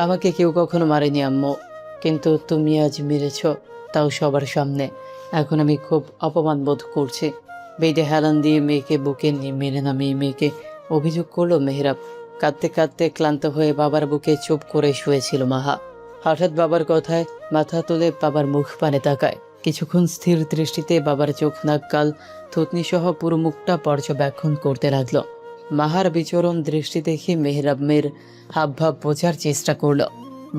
আমাকে কেউ কখনো মারেনি আম্মু, কিন্তু তুমি আজ মেরেছ, তাও সবার সামনে। এখন আমি খুব অপমান বোধ করছি। বেডে হেলান দিয়ে মেয়েকে বুকে নিয়ে মেরে নামিয়ে মেয়েকে অভিযোগ করলো মেহরাব। কাঁদতে কাঁদতে ক্লান্ত হয়ে বাবার বুকে চুপ করে শুয়েছিল মাহা। হঠাৎ বাবার কথায় মাথা তুলে বাবার মুখ পানে তাকায়। কিছুক্ষণ স্থির দৃষ্টিতে বাবার চোখ, নাক, গাল, থুতনি সহ পুরো মুখটা পর্যবেক্ষণ করতে লাগলো। মাহার বিচরণ দৃষ্টি দেখে মেহরাব মেয়ের হাবভাব বোঝার চেষ্টা করলো।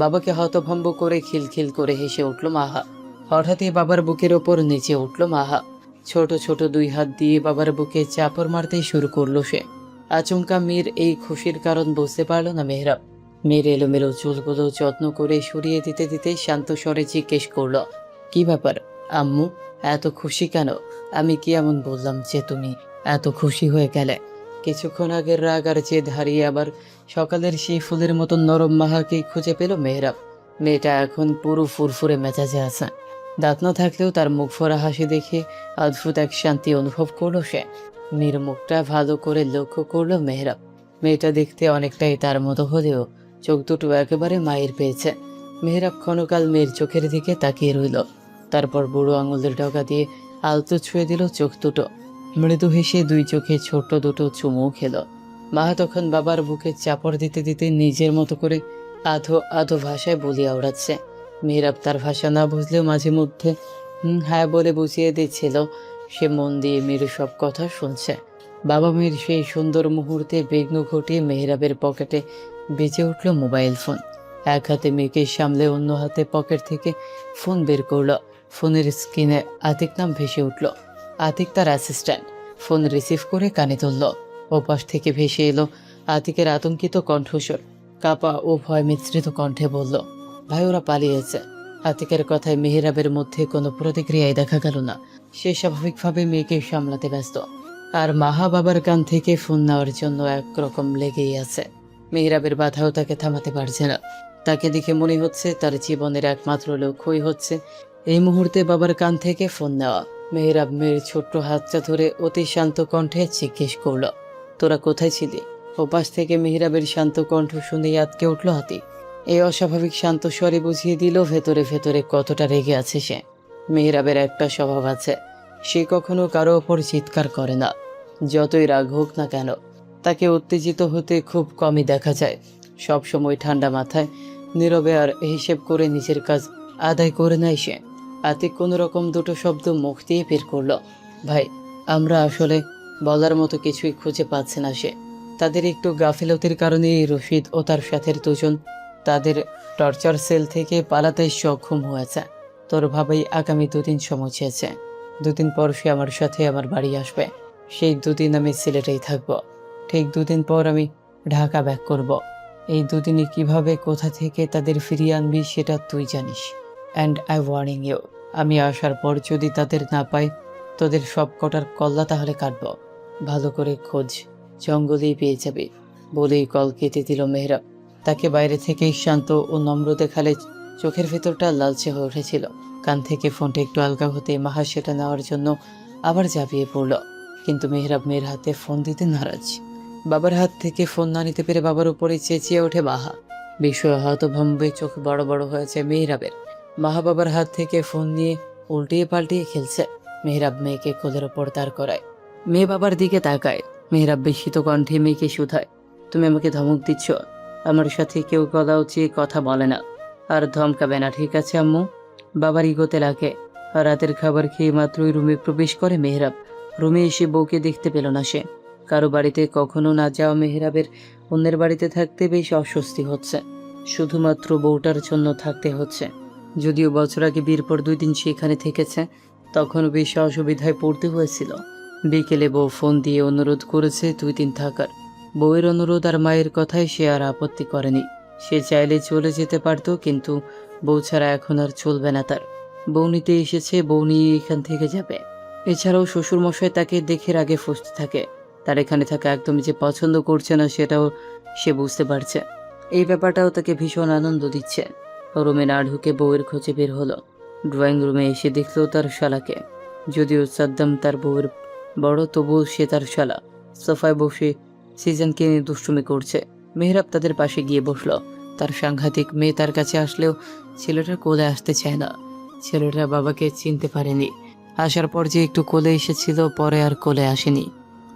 বাবাকে হতভম্ব করে খিলখিল করে হেসে উঠল মাহা। হঠাৎই বাবার বুকের ওপর নিচে উঠল মাহা। ছোট ছোট দুই হাত দিয়ে বাবার বুকে চাপড় মারতেই শুরু করলো সে। আচমকা মেয়ের এই খুশির কারণ বুঝতে পারল না মেহরাব। মেয়ের এলোমেলো চুলগুলো যত্ন করে সরিয়ে দিতে দিতে শান্ত স্বরে জিজ্ঞেস করলো, কি ব্যাপার আম্মু, এত খুশি কেন? আমি কি এমন বললাম যে তুমি এত খুশি হয়ে গেলে? কিছুক্ষণ আগের রাগ আর জেদ হারিয়ে আবার সকালের সেই ফুলের মতো নরম মাহাকে খুঁজে পেল মেহরাব। মেয়েটা এখন পুরো ফুরফুরে মেজাজে আছে। দাঁত না থাকলেও তার মুখ ভরা হাসি দেখে অদ্ভুত এক শান্তি অনুভব করলো সে। মেয়ের মুখটা ভালো করে লক্ষ্য করলো মেহরাব। মেয়েটা দেখতে অনেকটাই তার মতো হলেও চোখ দুটো একেবারে মায়ের পেয়েছে। মেহরাব ক্ষণকাল মেয়ের চোখের দিকে তাকিয়ে রইল। তারপর বুড়ো আঙুলের ডগা দিয়ে আলতো ছুঁয়ে দিল চোখ দুটো। মৃদু হেসে দুই চোখে ছোট্ট দুটো চুমু খেল। মাহা তখন বাবার বুকে চাপড় দিতে দিতে নিজের মতো করে আধো আধো ভাষায় বলিয়া ওড়াচ্ছে। মেহরাব তার ভাষা না বুঝলেও মাঝে মধ্যে হ্যাঁ বলে বুঝিয়ে দিচ্ছিল। সে মন দিয়ে মেয়ের সব কথা শুনছে। বাবা মেয়ের সেই সুন্দর মুহূর্তে বিঘ্ন ঘটিয়ে মেহরাবের পকেটে বেজে উঠল মোবাইল ফোন। এক হাতে মেয়েকে সামলে অন্য হাতে পকেট থেকে ফোন বের করলো। ফোনের স্ক্রিনে আতিক নাম ভেসে উঠল। আতিক তার অ্যাসিস্ট্যান্ট। ফোন রিসিভ করে কানে তুলল। ওপাশ থেকে ভেসে এলো আতিকের আতঙ্কিত কণ্ঠস্বর। কাপা ও ভয় মিশ্রিত কণ্ঠে বলল, ভাই ওরা পালিয়েছে। আতিকের কথায় মেহরাবের মধ্যে কোনো প্রতিক্রিয়াই দেখা গেল না। সে স্বাভাবিকভাবে মেয়েকে সামলাতে ব্যস্ত। আর মাহা বাবার কান থেকে ফোন নেওয়ার জন্য একরকম লেগেই আছে। মেহরাবের বাধাও তাকে থামাতে পারছে না। তাকে দেখে মনে হচ্ছে তার জীবনের একমাত্র লক্ষ্যই হচ্ছে এই মুহূর্তে বাবার কান থেকে ফোন নেওয়া। মেহরাব মেয়ের ছোট্ট হাতটা ধরে অতি শান্ত কণ্ঠে জিজ্ঞেস করল, তোরা কোথায় ছিলি? ওপাশ থেকে মেহরাবের শান্ত কণ্ঠ শুনেই আতকে উঠল আতিক। এই অস্বাভাবিক শান্ত স্বরে বুঝিয়ে দিল ভেতরে ভেতরে কতটা রেগে আছে সে। মেহরাবের একটা স্বভাব আছে, সে কখনো কারো ওপর চিৎকার করে না। যতই রাগ হোক না কেন, তাকে উত্তেজিত হতে খুব কমই দেখা যায়। সব সময় ঠান্ডা মাথায় নীরবে আর হিসেব করে নিজের কাজ আদায় করে নেয় সে। আতিক কোনো রকম দুটো শব্দ মুখ দিয়ে বের করলো, ভাই আমরা আসলে বলার মতো কিছুই খুঁজে পাচ্ছে না সে। তাদের একটু গাফিলতির কারণে রশিদ ও তার সাথের দুজন তাদের টর্চার সেল থেকে পালাতে সক্ষম হয়েছে। তোর ভাবেই আগামী 2 দিন সময় চেয়েছে। 2 দিন পর সে আমার সাথে আমার বাড়ি আসবে। সেই 2 দিন আমি সিলেটেই থাকবো। ঠিক 2 দিন পর আমি ঢাকা ব্যাক করব। এই 2 দিনে কিভাবে কোথা থেকে তাদের ফিরিয়ে আনবি সেটা তুই জানিস। অ্যান্ড আই ওয়ার্নিং ইউ, আমি আসার পর যদি তাদের না পাই, তোদের সব কটার কল্লা তাহলে কাটব। ভালো করে খোঁজ, জঙ্গলেই পেয়ে যাবে। বলেই কল কেটে দিল মেহরাব। তাকে বাইরে থেকেই শান্ত ও নম্র দেখালে চোখের ভেতরটা লালচে হয়ে উঠেছিল। কান থেকে ফোনটা একটু আলগা হতে মাহা সেটা নেওয়ার জন্য আবার ঝাঁপিয়ে পড়ল। কিন্তু মেহরাব মেয়ের হাতে ফোন দিতে নারাজ। বাবার হাত থেকে ফোন না নিতে পেরে বাবার উপরে চেঁচিয়ে ওঠে মাহা। বিস্ময়ে হতভম্বে চোখ বড় বড় হয়েছে মেহরাবের। মাহা বাবার হাত থেকে ফোন নিয়ে উল্টিয়ে পাল্টিয়ে খেলছে। মেহরাব মেয়েকে কোলের ওপর দাঁড় করায়। মেয়ে বাবার দিকে তাকায়। মেহরাব বিস্মিত কণ্ঠে মেয়েকে শুধায়, তুমি আমাকে ধমক দিচ্ছ? আমার সাথে কেউ গলা উঁচিয়ে কথা বলে না, আর ধমকাবে না, ঠিক আছে আম্মু? বাবার ইগোতে লাগে। রাতের খাবার খেয়ে মাত্রই রুমে প্রবেশ করে মেহরাব। রুমে এসে বউকে দেখতে পেল না সে। কারো বাড়িতে কখনো না যাওয়া মেহরাবের অন্যের বাড়িতে থাকতে বেশ অস্বস্তি হচ্ছে। শুধুমাত্র বউটার জন্য থাকতে হচ্ছে। যদিও বছর আগে বিয়ের পর 2 দিন সেখানে থেকেছে, তখন বেশ অসুবিধায় পড়তে হয়েছিল। বিকেলে বউ ফোন দিয়ে অনুরোধ করেছে 2 দিন থাকার। বউয়ের অনুরোধ আর মায়ের কথায় সে আর আপত্তি করেনি। সে চাইলে চলে যেতে পারত, কিন্তু বউ ছাড়া এখন আর চলবে না তার। বউ নিতে এসেছে, বউ নিয়ে এখান থেকে যাবে। এছাড়াও শ্বশুরমশাই তাকে দেখে রাগে ফুঁসতে থাকে। তার এখানে থাকা একদমই যে পছন্দ করছে না সেটাও সে বুঝতে পারছে। এই ব্যাপারটাও তাকে ভীষণ আনন্দ দিচ্ছে। রুমে না ঢুকে বউয়ের খোঁজে বের হলো। ড্রয়িং রুমে এসে দেখলো তার শালাকে। যদিও সাদ্দাম তার বউয়ের বড়, তবুও সে তার শালা। সোফায় বসে সিজনকে নিয়ে দুষ্টুমি করছে। মেহরাব তাদের পাশে গিয়ে বসলো। তার সাংঘাতিক মেয়ে তার কাছে আসলেও ছেলেটা কোলে আসতে চায় না। ছেলেটা বাবাকে চিনতে পারেনি। আসার পর যে একটু কোলে এসেছিল, পরে আর কোলে আসেনি।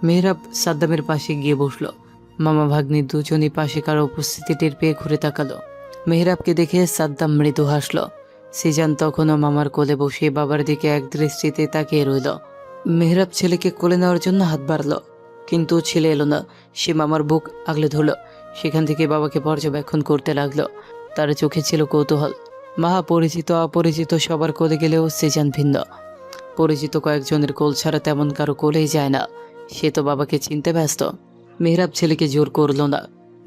মেহরাব সাদ্দামের পাশে গিয়ে বসলো। মামা ভাগ্নি দুজনই পাশে কারো উপস্থিতি টের পেয়ে ঘুরে তাকালো। মেহরাবকে দেখে সাদ্দাম মৃদু হাসল। সিজান তখনও মামার কোলে বসে বাবার দিকে এক দৃষ্টিতে তাকিয়ে রইল। মেহরাব ছেলেকে কোলে নেওয়ার জন্য হাত বাড়ল, কিন্তু ছেলে এলো না। সে মামার বুক আগলে ধরল। সেখান থেকে বাবাকে পর্যবেক্ষণ করতে লাগলো। তার চোখে ছিল কৌতূহল। মাহা পরিচিত অপরিচিত সবার কোলে গেলেও সিজান ভিন্ন। পরিচিত কয়েকজনের কোল ছাড়া তেমন কারো কোলেই যায় না। সে তো বাবাকে চিনতে ব্যস্ত। মেহরাব ছেলেকে জোর করলো না।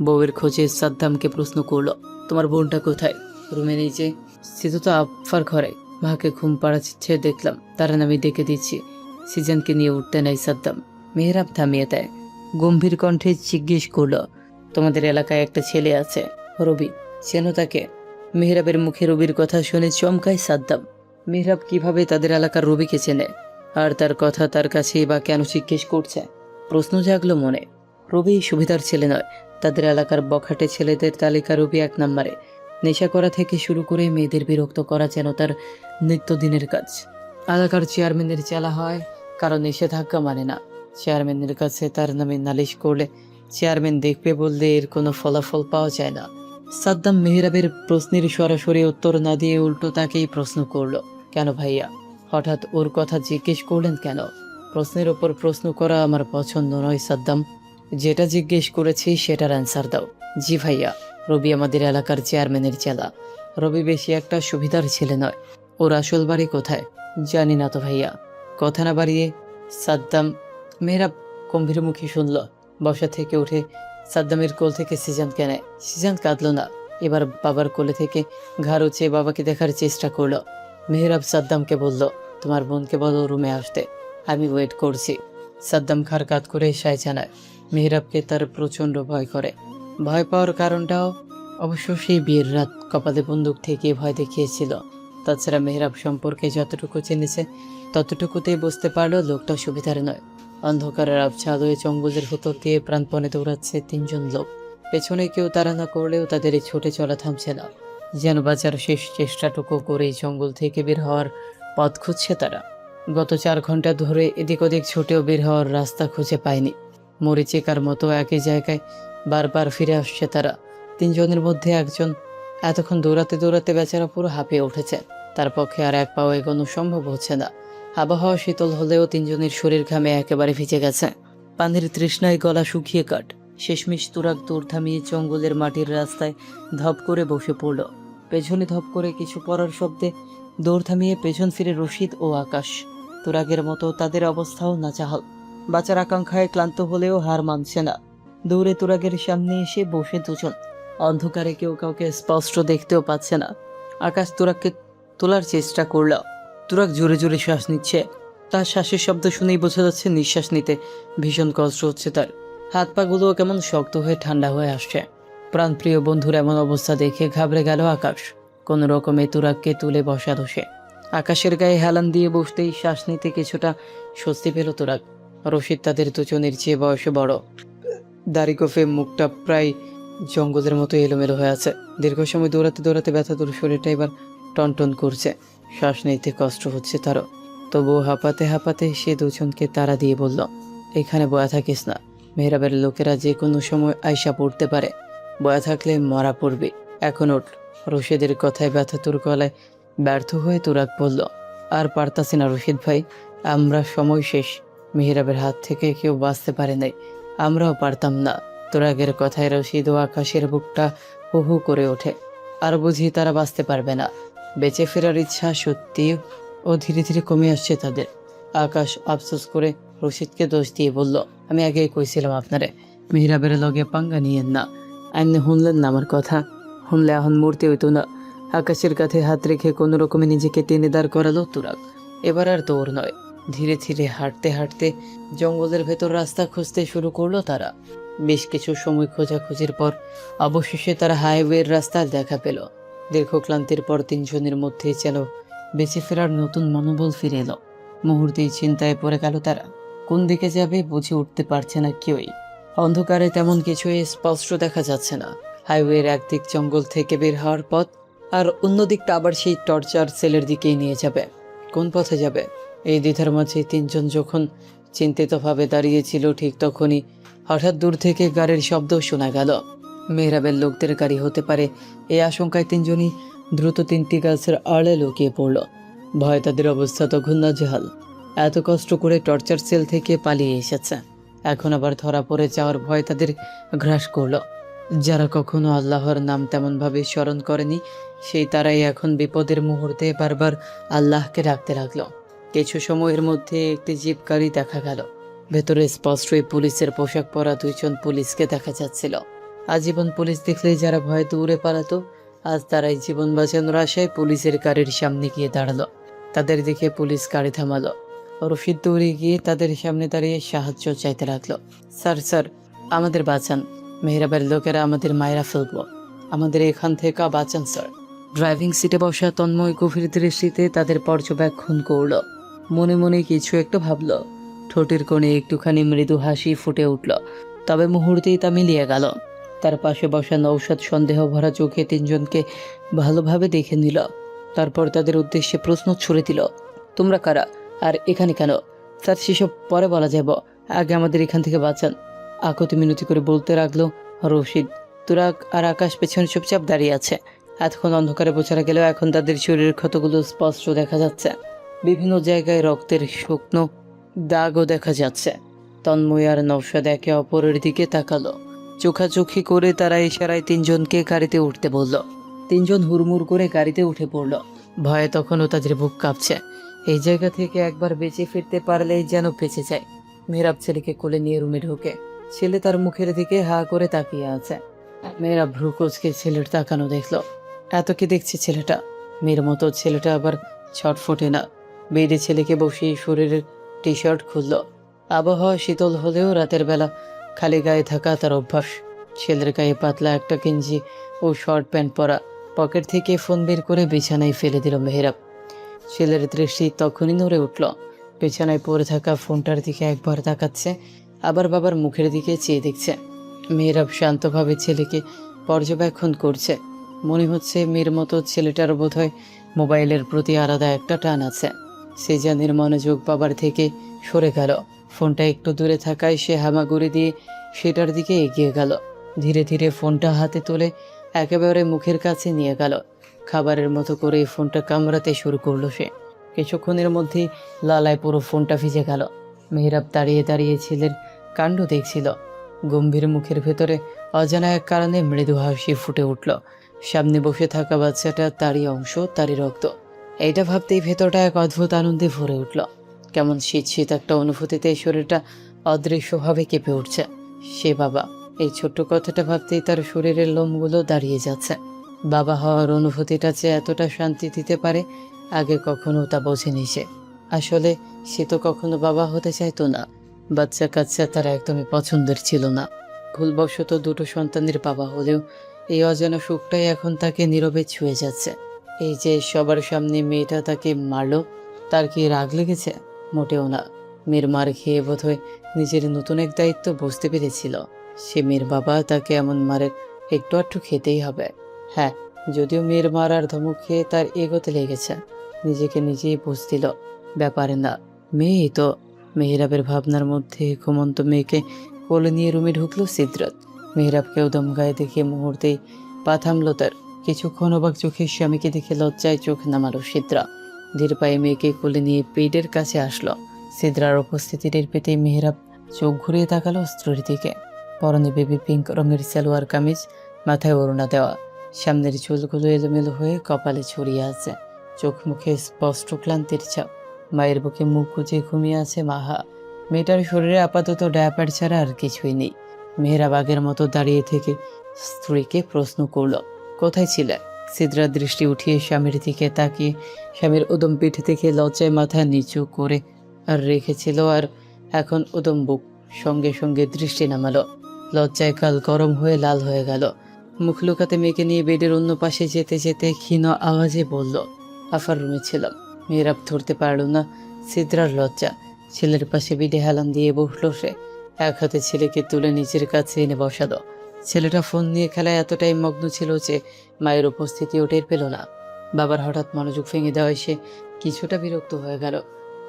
বউয়ের খোঁজে সাদ্দামকে প্রশ্ন করলো, তোমার বোনটা কোথায়? রুমে নেই যে? স্থিত তো আফার ঘরে। মাকে ঘুম পাড়াচ্ছে দেখলাম, তার আমি ডেকে দিচ্ছি। সিজানকে নিয়ে উঠতে নেয় সাদ্দাম। মেহরাব থামিয়ে দেয়। গম্ভীর কণ্ঠে জিজ্ঞেস করলো, তোমাদের এলাকায় একটা ছেলে আছে, রবি, চেনো তাকে? মেহরাবের মুখে রবির কথা শুনে চমকায় সাদ্দাম। মেহরাব কিভাবে তাদের এলাকার রবিকে চেনে? আর তার কথা তার কাছেই বা কেন জিজ্ঞেস করছে? প্রশ্ন জাগলো মনে। রবি সুবিধার ছেলে নয়। তাদের এলাকার বখাটে ছেলেদের তালিকা রবি এক নম্বরে। নেশা করা থেকে শুরু করে মেয়েদের বিরক্ত করা যেন তার নিত্যদিনের কাজ। এলাকার চেয়ারম্যানের চেলা হয়, কারণ নিষেধাজ্ঞা মানে না। চেয়ারম্যানের কাছে তার নামে নালিশ করলে চেয়ারম্যান দেখবে বললে এর কোনো ফলাফল পাওয়া যায় না। সাদ্দাম মেহরাবের প্রশ্নের সরাসরি উত্তর না দিয়ে উল্টো তাকেই প্রশ্ন করলো, কেন ভাইয়া হঠাৎ ওর কথা জিজ্ঞেস করলেন কেন? প্রশ্নের ওপর প্রশ্ন করা আমার পছন্দ নয় সাদ্দাম। যেটা জিজ্ঞেস করেছি সেটার অ্যান্সার দাও। জি ভাইয়া, রবি আমাদের এলাকার চেয়ারম্যানের চেলা। রবি বেশি একটা সুবিধার ছেলে নয়। ওর আসল বাড়ি কোথায়? জানি না তো ভাইয়া। কথা না বাড়িয়ে সাদ্দাম। মেহরাব গম্ভীর মুখে শুনল। বসা থেকে উঠে সাদ্দামের কোল থেকে সিজানকে নেয়। সিজান কাঁদল না, এবার বাবার কোলে থেকে ঘাড় উঁচে বাবাকে দেখার চেষ্টা করলো। মেহরাব সাদ্দামকে বলল, তোমার বোনকে বলো রুমে আসতে, আমি ওয়েট করছি। সাদ্দাম খাড় কাত করে সায় জানায়। মেহরাবকে তার প্রচণ্ড ভয় করে। ভয় পাওয়ার কারণটাও অবশ্য সেই বিয়ের রাত কপালে বন্দুক থেকে ভয় দেখিয়েছিল। তাছাড়া মেহরাব সম্পর্কে যতটুকু জেনেছে ততটুকুতেই বুঝতে পারলো লোকটা সুবিধার নয়। অন্ধকারের আবছাদয়ে জঙ্গলের ভেতর দিয়ে প্রাণপণে দৌড়াচ্ছে তিনজন লোক। পেছনে কেউ তাড়া না করলেও তাদের এই ছুটে চলা থামছে না। যেন বাঁচার শেষ চেষ্টাটুকু করেই জঙ্গল থেকে বের হওয়ার পথ খুঁজছে তারা। গত 4 ঘন্টা ধরে এদিক ওদিক ছুটেও বের হওয়ার রাস্তা খুঁজে পায়নি। মরিচিকার মতো একই জায়গায় বারবার ফিরে আসছে তারা। তিনজনের মধ্যে একজন এতক্ষণ দৌড়াতে দৌড়াতে বেচারা পুরো হাঁপিয়ে উঠেছে। তার পক্ষে আর এক পাও এগোনো সম্ভব হচ্ছে না। আবহাওয়া শীতল হলেও তিনজনের শরীর ঘামে একেবারে ভিজে গেছে। পানির তৃষ্ণায় গলা শুকিয়ে কাট। শেষমেশ তুরাগ দৌড় থামিয়ে জঙ্গলের মাটির রাস্তায় ধপ করে বসে পড়ল। পেছনে ধপ করে কিছু পড়ার শব্দে দৌড় থামিয়ে পেছন ফিরে রশিদ ও আকাশ। তুরাগের মতো তাদের অবস্থাও নাচাহল। বাঁচার আকাঙ্ক্ষায় ক্লান্ত হলেও হার মানছে না। দৌড়ে তুরাগের সামনে এসে বসে দুজন। অন্ধকারে কেউ কাউকে স্পষ্ট দেখতেও পাচ্ছে না। আকাশ তুরাগকে তোলার চেষ্টা করল। তুরাগ জোরে জোরে শ্বাস নিচ্ছে। তার শ্বাসের শব্দ শুনেই বোঝা যাচ্ছে নিঃশ্বাস নিতে ভীষণ কষ্ট হচ্ছে তার। হাত পাগুলোও কেমন শক্ত হয়ে ঠান্ডা হয়ে আসছে। প্রাণপ্রিয় বন্ধুর এমন অবস্থা দেখে ঘাবড়ে গেল আকাশ। কোনো রকমে তুরাগকে তুলে বসালো সে। আকাশের গায়ে হেলান দিয়ে বসতেই শ্বাস নিতে কিছুটা স্বস্তি পেল তুরাগ। রশিদ তাদের দুজনের চেয়ে বয়সে বড়। দাড়ি গোফে মুখটা প্রায় জঙ্গলের মতো এলোমেলো হয়ে আছে। দীর্ঘ সময় দৌড়াতে দৌড়াতে ব্যথাতুর শরীরটা এবার টনটন করছে। শ্বাস নিতে কষ্ট হচ্ছে তারও। তবুও হাঁপাতে হাঁপাতে সে দুজনকে তাড়া দিয়ে বলল, এখানে বয়া থাকিস না। মেহরাবের লোকেরা যে কোনো সময় আয়সা পড়তে পারে। বয়া থাকলে মরা পড়বে। এখন ওঠ। রশিদের কথায় ব্যথাতুর গলায় ব্যর্থ হয়ে তুরাগ বলল, আর পারতাছি না রশিদ ভাই, আমরা সময় শেষ। মেহরাবের হাত থেকে কেউ বাঁচতে পারে নাই, আমরাও পারতাম না। তুরাগের কথায় রশিদ ও আকাশের বুকটা হু হু করে ওঠে। আর বুঝি তারা বাঁচতে পারবে না। বেঁচে ফেরার ইচ্ছা সত্যি ও ধীরে ধীরে কমে আসছে তাদের। আকাশ আফসোস করে রশিদকে দোষ দিয়ে বলল, আমি আগেই কইছিলাম আপনারে, মেহরাবের লগে পাঙ্গা নিয়েন না। আপনি শুনলেন না আমার কথা? শুনলে এখন মূর্তি হইতো না। আকাশের কাঁধে হাত রেখে কোনো রকমে নিজেকে টেনে দাঁড় করালো তুরাগ। এবার আর দৌড় নয়, ধীরে ধীরে হাঁটতে হাঁটতে জঙ্গলের ভেতর রাস্তা খুঁজতে শুরু করলো তারা। বেশ কিছু সময় খোঁজাখুঁজির পর অবশেষে তারা হাইওয়ের রাস্তার দেখা পেল। দীর্ঘ ক্লান্তির পর তিনজনের মধ্যেই যেন বেঁচে ফেরার নতুন মনোবল ফিরে এলো। মুহূর্তেই চিন্তায় পড়ে গেল তারা। কোন দিকে যাবে বুঝে উঠতে পারছে না কেউই। অন্ধকারে তেমন কিছুই স্পষ্ট দেখা যাচ্ছে না। হাইওয়ের একদিক জঙ্গল থেকে বের হওয়ার পথ, আর অন্যদিকটা আবার সেই টর্চার সেলের দিকেই নিয়ে যাবে। কোন পথে যাবে এই দ্বিধার মাঝে তিনজন যখন চিন্তিতভাবে দাঁড়িয়েছিল, ঠিক তখনই হঠাৎ দূর থেকে গাড়ির শব্দ শোনা গেল। মেহরাবের লোকদের গাড়ি হতে পারে, এই আশঙ্কায় তিনজনই দ্রুত 3টি গাছের আড়ে লুকিয়ে পড়ল। ভয় তাদের অবস্থা তখন নাজেহাল। এত কষ্ট করে টর্চার সেল থেকে পালিয়ে এসেছে, এখন আবার ধরা পড়ে যাওয়ার ভয় তাদের গ্রাস করলো। যারা কখনো আল্লাহর নাম তেমনভাবে স্মরণ করেনি, সেই তারাই এখন বিপদের মুহূর্তে বারবার আল্লাহকে ডাকতে লাগলো। কিছু সময়ের মধ্যে একটি জিপ গাড়ি দেখা গেল। ভেতরে স্পষ্টই পুলিশের পোশাক পরা 2জন পুলিশকে দেখা যাচ্ছিল। আজীবন পুলিশ দেখলেই যারা ভয়ে দূরে পালাতো, আজ তারাই জীবন বাঁচানোর আশায় পুলিশের গাড়ির সামনে গিয়ে দাঁড়ালো। তাদের দেখে পুলিশ গাড়ি থামালো। রশিদ দৌড়ে গিয়ে তাদের সামনে দাঁড়িয়ে সাহায্য চাইতে লাগলো। স্যার স্যার, আমাদের বাঁচান, মেহরাবের লোকেরা আমাদের মায়েরা ফেলবো, আমাদের এখান থেকে বাঁচান স্যার। ড্রাইভিং সিটে বসা তন্ময় গভীর দৃষ্টিতে তাদের পর্যবেক্ষণ করল। মনে মনে কিছু একটা ভাবল। ঠোঁটের কোণে একটুখানি মৃদু হাসি ফুটে উঠল, তবে মুহূর্তেই তা মিলিয়ে গেল। তার পাশে বসা নৌশাদ সন্দেহ ভরা চোখে তিনজনকে ভালোভাবে দেখে নিল। তারপর তাদের উদ্দেশ্যে প্রশ্ন ছুড়ে দিল, তোমরা কারা আর এখানে কেন? স্যার, সেসব পরে বলা যাব, আগে আমাদের এখান থেকে বাঁচান। আকতি মিনতি করে বলতে লাগলো রশিদ। তুরাগ আর আকাশ পেছনে চুপচাপ দাঁড়িয়ে আছে। এতক্ষণ অন্ধকারে বোঝা গেলেও এখন তাদের শরীরের ক্ষতগুলো স্পষ্ট দেখা যাচ্ছে। বিভিন্ন জায়গায় রক্তের শুকনো দাগও দেখা যাচ্ছে। তন্ময় আর নওশাদ একে অপরের দিকে তাকালো। চোখাচোখি করে তারা ইশারায় তিনজনকে গাড়িতে উঠতে বলল। তিনজন হুড়মুড় করে গাড়িতে উঠে পড়ল। ভয়ে তখনও তাদের বুক কাঁপছে। এই জায়গা থেকে একবার বেঁচে ফিরতে পারলেই যেন বেঁচে যায়। মেহরাব ছেলেকে কোলে নিয়ে রুমে ঢোকে। ছেলে তার মুখের দিকে হা করে তাকিয়ে আছে। মেয়েরাব ভ্রু কুঁচকে ছেলের তাকানো দেখলো। এত কি দেখছে ছেলেটা? মেয়ের মতো ছেলেটা আবার ছটফটে না। বেডে ছেলেকে বসিয়ে শরীরের টি শার্ট খুলল। আবহাওয়া শীতল হলেও রাতের বেলা খালি গায়ে থাকা তার অভ্যাস। ছেলের গায়ে পাতলা একটা গেঞ্জি ও শর্ট প্যান্ট পরা। পকেট থেকে ফোন বের করে বিছানায় ফেলে দিল মেহরাব। ছেলের দৃষ্টি তখনই নড়ে উঠল। বিছানায় পড়ে থাকা ফোনটার দিকে একবার তাকাচ্ছে, আবার বাবার মুখের দিকে চেয়ে দেখছে। মেহরাব শান্তভাবে ছেলেকে পর্যবেক্ষণ করছে। মনে হচ্ছে মেয়ের মতো ছেলেটার বোধহয় মোবাইলের প্রতি আলাদা একটা টান আছে। সে জানির মনোযোগ বাবার থেকে সরে গেল। ফোনটা একটু দূরে থাকায় সে হামাগুড়ি দিয়ে সেটার দিকে এগিয়ে গেল। ধীরে ধীরে ফোনটা হাতে তুলে একেবারে মুখের কাছে নিয়ে গেল। খাবারের মতো করে ফোনটা কামড়াতে শুরু করলো সে। কিছুক্ষণের মধ্যেই লালায় পুরো ফোনটা ভিজে গেল। মেহরাব দাঁড়িয়ে দাঁড়িয়ে ছেলের কাণ্ড দেখছিল। গম্ভীর মুখের ভেতরে অজানা এক কারণে মৃদু হাসি ফুটে উঠল। সামনে বসে থাকা বাচ্চাটা তারই অংশ, তারই রক্ত। এইটা ভাবতেই ভেতরটা এক অদ্ভুত আনন্দে ভরে উঠল। কেমন শীত শীত একটা অনুভূতিতে শরীরটা অদৃশ্যভাবে কেঁপে উঠছে। সে বাবা, এই ছোট্ট কথাটা ভাবতেই তার শরীরের লোমগুলো দাঁড়িয়ে যাচ্ছে। বাবা হওয়ার অনুভূতিটা যে এতটা শান্তি দিতে পারে আগে কখনো তা বোঝেনি সে। আসলে সে তো কখনো বাবা হতে চাইতো না। বাচ্চা কাচ্চা তার একদমই পছন্দের ছিল না। ভুলবশত দুটো সন্তানের বাবা হলেও এই অজানা সুখটাই এখন তাকে নীরবে ছুঁয়ে যাচ্ছে। এই যে সবার সামনে মেয়েটা তাকে মারলো, তার কি রাগ লেগেছে? মোটেও না। মেয়ের মার খেয়ে বোধহয় নিজের নতুন এক দায়িত্ব বুঝতে পেরেছিল। সে মেয়ের বাবা, তাকে এমন মারের একটু আধটু খেতেই হবে। হ্যাঁ, যদিও মেয়ের মার আর ধমক খেয়ে তার এগোতে লেগেছে, নিজেকে নিজেই বুঝছিল ব্যাপারে না। মেয়েই তো। মেহরাবের ভাবনার মধ্যে ঘুমন্ত মেয়েকে কোলে নিয়ে রুমে ঢুকলো সিদ্রাত। মেহরাবকেও দম গায়ে দেখে মুহূর্তেই পা থামলো তার। কিছুক্ষণ অবাক চোখে স্বামীকে দেখে লজ্জায় চোখ নামালো সিদ্রা। ধীর পায়ে মেয়েকে কোলে নিয়ে পেটের কাছে আসলো। সিদ্রার উপস্থিতি টের পেতে মেহরাব চোখ ঘুরিয়ে তাকালো স্ত্রীর দিকে। পরনে বেবি পিঙ্ক রঙের সালোয়ার কামিজ, মাথায় ওড়না দেওয়া। সামনের চুলগুলো এলোমেলো হয়ে কপালে ছড়িয়ে আছে। চোখ মুখে স্পষ্ট ক্লান্তির ছাপ। মায়ের বুকে মুখ গুজে ঘুমিয়ে আছে মাহা। মেয়েটার শরীরে আপাতত ডায়াপার ছাড়া আর কিছুই নেই। মেহরাব আগের মতো দাঁড়িয়ে থেকে স্ত্রীকে প্রশ্ন করল, কোথায় ছিলে? সিদ্রার দৃষ্টি উঠিয়ে স্বামীর দিকে তাকিয়ে স্বামীর উদম পিঠ থেকে লজ্জায় মাথা নিচু করে আর রেখেছিল, আর এখন উদম বুক। সঙ্গে সঙ্গে দৃষ্টি নামালো। লজ্জায় কাল গরম হয়ে লাল হয়ে গেল। মুখ লুকাতে মেয়েকে নিয়ে বেডের অন্য পাশে যেতে যেতে ক্ষীণ আওয়াজে বলল, আফার রুমে ছিলাম। মেহরাব ধরতে পারল না সিদ্রার লজ্জা। ছেলের পাশে বেডে হেলান দিয়ে বসল সে। এক হাতে ছেলেকে তুলে নিজের কাছে এনে বসালো। ছেলেটা ফোন নিয়ে খেলায় এতটাই মগ্ন ছিল যে মায়ের উপস্থিতিও টের পেল না। বাবার হঠাৎ মনোযোগ ভেঙে দেওয়ায় সে কিছুটা বিরক্ত হয়ে গেল।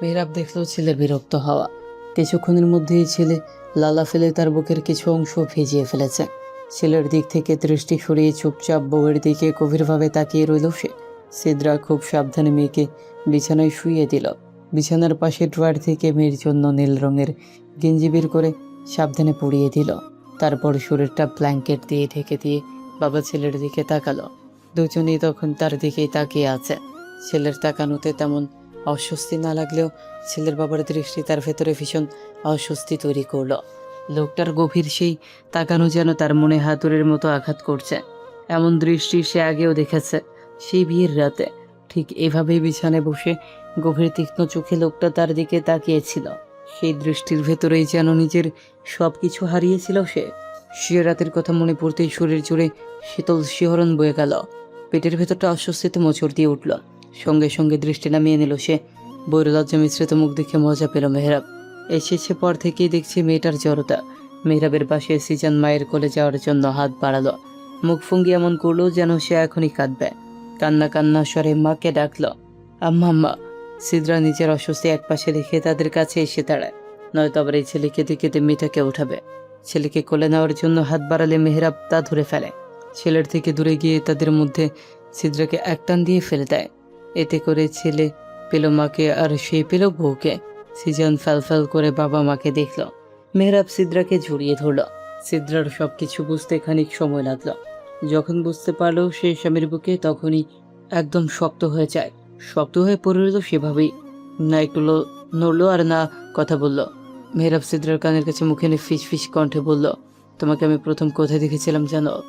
মেহরাব দেখলো ছেলের বিরক্ত হওয়া। কিছুক্ষণের মধ্যেই ছেলে লালা ফেলে তার বুকের কিছু অংশ ভিজিয়ে ফেলেছে। ছেলের দিক থেকে দৃষ্টি সরিয়ে চুপচাপ বউয়ের দিকে গভীরভাবে তাকিয়ে রইল সে। সিদ্রা খুব সাবধানে মেয়েকে বিছানায় শুইয়ে দিল। বিছানার পাশে ড্রয়ার থেকে মেয়ের জন্য নীল রঙের গেঞ্জি বের করে সাবধানে পরিয়ে দিল। তারপর শরীরটা ব্ল্যাঙ্কেট দিয়ে ঢেকে দিয়ে বাবা ছেলের দিকে তাকালো। দুজনেই তখন তার দিকেই তাকিয়ে আছে। ছেলের তাকানোতে তেমন অস্বস্তি না লাগলেও ছেলের বাবার দৃষ্টি তার ভেতরে ভীষণ অস্বস্তি তৈরি করলো। লোকটার গভীর সেই তাকানো যেন তার মনে হাতুড়ের মতো আঘাত করছে। এমন দৃষ্টি সে আগেও দেখেছে, সেই বিয়ের রাতে। ঠিক এভাবেই বিছানায় বসে গভীর তীক্ষ্ণ চোখে লোকটা তার দিকে তাকিয়েছিল। সেই দৃষ্টির ভেতরেই যেন নিজের সব কিছু হারিয়েছিল সে। সে রাতের কথা মনে পড়তেই শরীর জুড়ে শীতল শিহরণ বয়ে গেল। পেটের ভেতরটা অস্বস্তিতে মোচড় দিয়ে উঠল। সঙ্গে সঙ্গে দৃষ্টি নামিয়ে নিল সে। বইয়ের লজ্জা মিশ্রিত মুখ দেখে মজা পেল মেহরাব। এসেছে পর থেকেই দেখছি মেয়েটার জড়তা। মেহরাবের পাশে সিজান মায়ের কোলে যাওয়ার জন্য হাত বাড়ালো। মুখ ফুঙ্গি এমন করলো যেন সে এখনই কাঁদবে। কান্না কান্না স্বরে মাকে ডাকলো, আম্মা আম্মা। সিদ্রা নিজের অস্বস্তি একপাশে রেখে তাদের কাছে এসে দাঁড়ায়। নয়তো আবার এই ছেলে কেঁদে কেঁদে মেয়েটাকে উঠাবে। ছেলেকে কোলে নেওয়ার জন্য হাত বাড়ালে মেহরাব তা ধরে ফেলে। ছেলের থেকে দূরে গিয়ে তাদের মধ্যে সিদ্রাকে একটান দিয়ে ফেলে দেয়। এতে করে ছেলে পেল মাকে আর সে পেল বউকে। সিজান ফ্যাল করে বাবা মাকে দেখল। মেহরাব সিদ্রাকে জড়িয়ে ধরল। সিদ্রার সব কিছু বুঝতে খানিক সময় লাগলো। যখন বুঝতে পারলো সে স্বামীর বুকে, তখনই একদম শক্ত হয়ে যায়। শক্ত হয়ে পড়ে রইল সেভাবেই। না একটু নড়লো আর না কথা বলল। মেহরাব সিদ্রার কানের কাছে মুখে নিয়ে ফিস ফিস কণ্ঠে বলল, তোমাকে আমি প্রথম কোথায় দেখেছিলাম জানো?